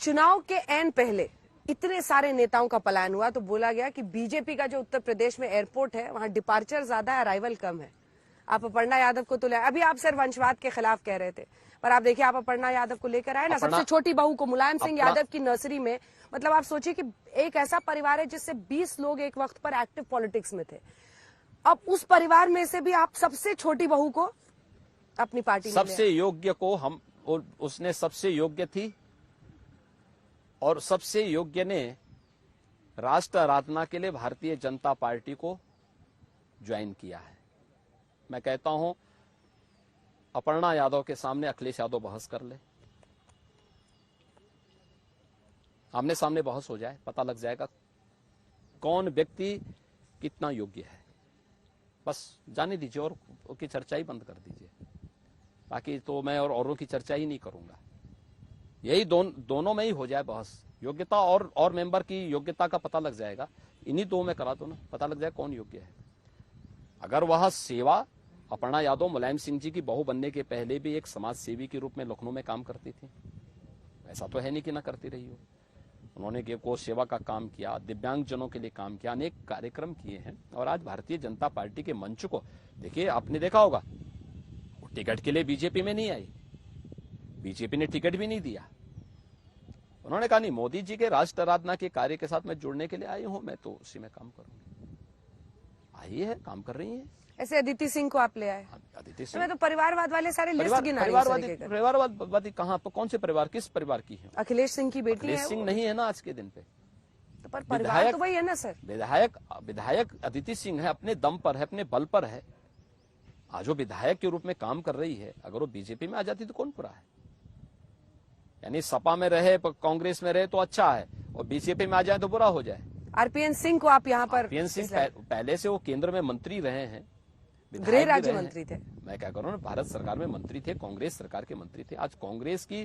चुनाव के एन पहले इतने सारे नेताओं का पलायन हुआ तो बोला गया कि बीजेपी का जो उत्तर प्रदेश में एयरपोर्ट है वहां डिपार्चर ज्यादा है, अराइवल कम है। आप अपर्णा यादव को तो ले, अभी आप सर वंशवाद के खिलाफ कह रहे थे, पर आप देखिए आप अपर्णा यादव को लेकर आए ना, सबसे छोटी बहू को मुलायम सिंह यादव की नर्सरी में। मतलब आप सोचिए कि एक ऐसा परिवार है जिससे 20 लोग एक वक्त पर एक्टिव पॉलिटिक्स में थे। अब उस परिवार में से भी आप सबसे छोटी बहू को अपनी पार्टी में सबसे योग्य को हम, उसने सबसे योग्य थी और सबसे योग्य ने राष्ट्र आराधना के लिए भारतीय जनता पार्टी को ज्वाइन किया है। मैं कहता हूं अपर्णा यादव के सामने अखिलेश यादव बहस कर ले, आमने सामने बहस हो जाए, पता लग जाएगा कौन व्यक्ति कितना योग्य है। बस जाने दीजिए और उसकी चर्चा ही बंद कर दीजिए। बाकी तो मैं और औरों की चर्चा ही नहीं करूंगा। यही दोनों में ही हो जाए बहस। योग्यता और मेंबर की योग्यता का पता लग जाएगा। इन्हीं दो में करा दो ना, पता लग जाए कौन योग्य है। अगर वह सेवा, अपर्णा यादव मुलायम सिंह जी की बहू बनने के पहले भी एक समाज सेवी के रूप में लखनऊ में काम करती थी। ऐसा तो है नहीं कि ना करती रही हो। उन्होंने गो सेवा का काम किया, दिव्यांगजनों के लिए काम किया, अनेक कार्यक्रम किए हैं। और आज भारतीय जनता पार्टी के मंच को देखिए, आपने देखा होगा टिकट के लिए बीजेपी में नहीं आई, बीजेपी ने टिकट भी नहीं दिया। उन्होंने कहा नहीं, मोदी जी के राष्ट्र आराधना के कार्य के साथ मैं जुड़ने के लिए आई हूं, मैं तो उसी में काम करूंगी। आई है, काम कर रही है। ऐसे अदिति सिंह को आप ले आए। अदिति सिंह, मैं तो परिवारवाद वाले सारे लिस्ट गिना रही हूं। परिवारवादी कहां पर, कौन से परिवार, किस परिवार की है? अखिलेश सिंह की बेटी है। अखिलेश सिंह नहीं है ना आज के दिन पे। तो पर परिवार तो वही है ना सर। विधायक अदिति सिंह है, अपने दम पर है, अपने बल पर है। आज वो विधायक के रूप में काम कर रही है। अगर वो बीजेपी में आ जाती तो कौन बुरा है? यानी सपा में रहे, कांग्रेस में रहे तो अच्छा है, और बीजेपी में आ जाए तो बुरा हो जाए। आरपीएन सिंह को आप यहाँ पर, आरपीएन सिंह पहले से वो केंद्र में मंत्री रहे हैं, गृह राज्य मंत्री थे। मैं क्या करूँ, भारत सरकार में मंत्री थे, कांग्रेस सरकार के मंत्री थे। आज कांग्रेस की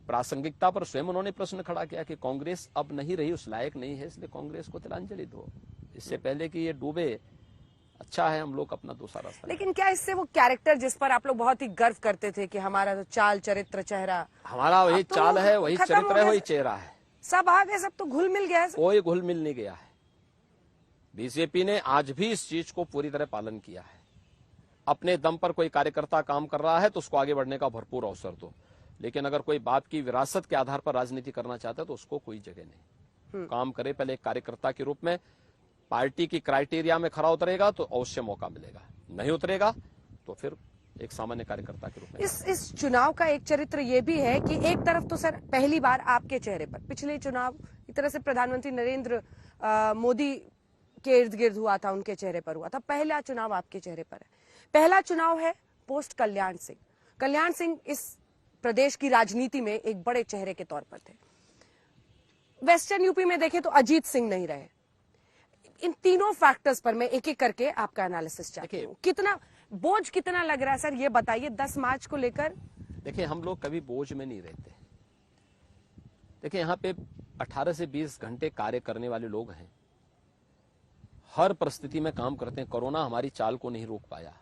प्रासंगिकता पर स्वयं उन्होंने प्रश्न खड़ा किया कि कांग्रेस अब नहीं रही, उस लायक नहीं है, इसलिए कांग्रेस को तिलांजलि दो, इससे पहले कि ये डूबे। अच्छा है हम लोग अपना दूसरा रास्ता। लेकिन क्या इससे वो कैरेक्टर जिस पर आप लोग बहुत ही गर्व करते थे कि हमारा तो चाल चरित्र चेहरा, हमारा वही तो चाल है, वही चरित्र है, वही चेहरा है, सब आ गए, सब तो घुल मिल गया है। कोई घुल मिल नहीं गया है। बीजेपी ने आज भी इस चीज को पूरी तरह पालन किया है। अपने दम पर कोई कार्यकर्ता काम कर रहा है तो उसको आगे बढ़ने का भरपूर अवसर दो, लेकिन अगर कोई बाप की विरासत के आधार पर राजनीति करना चाहता है तो उसको कोई जगह नहीं। काम करे पहले एक कार्यकर्ता के रूप में, पार्टी की क्राइटेरिया में खरा उतरेगा तो अवश्य मौका मिलेगा, नहीं उतरेगा तो फिर एक सामान्य कार्यकर्ता के रूप में। इस चुनाव का एक चरित्र ये भी है कि एक तरफ तो सर पहली बार आपके चेहरे पर, पिछले चुनाव एक तरह से प्रधानमंत्री नरेंद्र मोदी के इर्द गिर्द हुआ था, उनके चेहरे पर हुआ था। पहला चुनाव आपके चेहरे पर है, पहला चुनाव है पोस्ट कल्याण सिंह। कल्याण सिंह इस प्रदेश की राजनीति में एक बड़े चेहरे के तौर पर थे। वेस्टर्न यूपी में देखें तो अजीत सिंह नहीं रहे। इन तीनों फैक्टर्स पर मैं एक एक करके आपका एनालिसिस चाहती हूं। कितना बोझ कितना लग रहा है सर, ये बताइए 10 मार्च को लेकर। देखिए, हम लोग कभी बोझ में नहीं रहते। देखिए, यहाँ पे 18 से 20 घंटे कार्य करने वाले लोग हैं, हर परिस्थिति में काम करते हैं। कोरोना हमारी चाल को नहीं रोक पाया,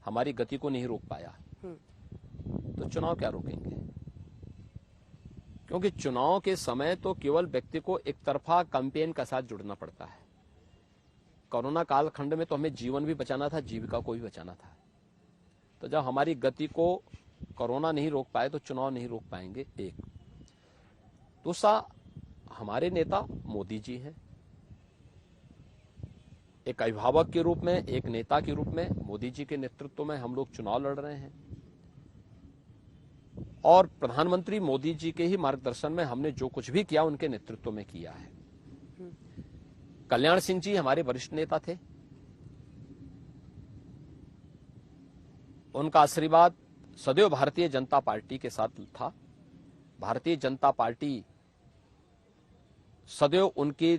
हमारी गति को नहीं रोक पाया, तो चुनाव क्या रोकेंगे? क्योंकि चुनाव के समय तो केवल व्यक्ति को एक तरफा कैंपेन का साथ जुड़ना पड़ता है। कोरोना कालखंड में तो हमें जीवन भी बचाना था, जीविका को भी बचाना था। तो जब हमारी गति को कोरोना नहीं रोक पाए तो चुनाव नहीं रोक पाएंगे। एक दूसरा, हमारे नेता मोदी जी हैं। एक अभिभावक के रूप में, एक नेता के रूप में मोदी जी के नेतृत्व में हम लोग चुनाव लड़ रहे हैं, और प्रधानमंत्री मोदी जी के ही मार्गदर्शन में हमने जो कुछ भी किया उनके नेतृत्व में किया है। कल्याण सिंह जी हमारे वरिष्ठ नेता थे, उनका आशीर्वाद सदैव भारतीय जनता पार्टी के साथ था। भारतीय जनता पार्टी सदैव उनके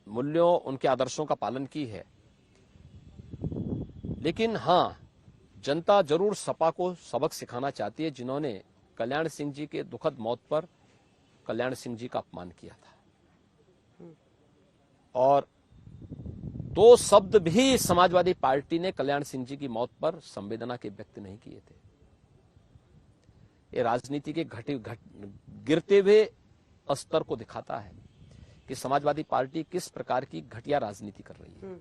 मूल्यों, उनके आदर्शों का पालन की है। लेकिन हां, जनता जरूर सपा को सबक सिखाना चाहती है, जिन्होंने कल्याण सिंह जी के दुखद मौत पर कल्याण सिंह जी का अपमान किया था। और 2 शब्द भी समाजवादी पार्टी ने कल्याण सिंह जी की मौत पर संवेदना के व्यक्त नहीं किए थे। ये राजनीति के गिरते हुए स्तर को दिखाता है कि समाजवादी पार्टी किस प्रकार की घटिया राजनीति कर रही है।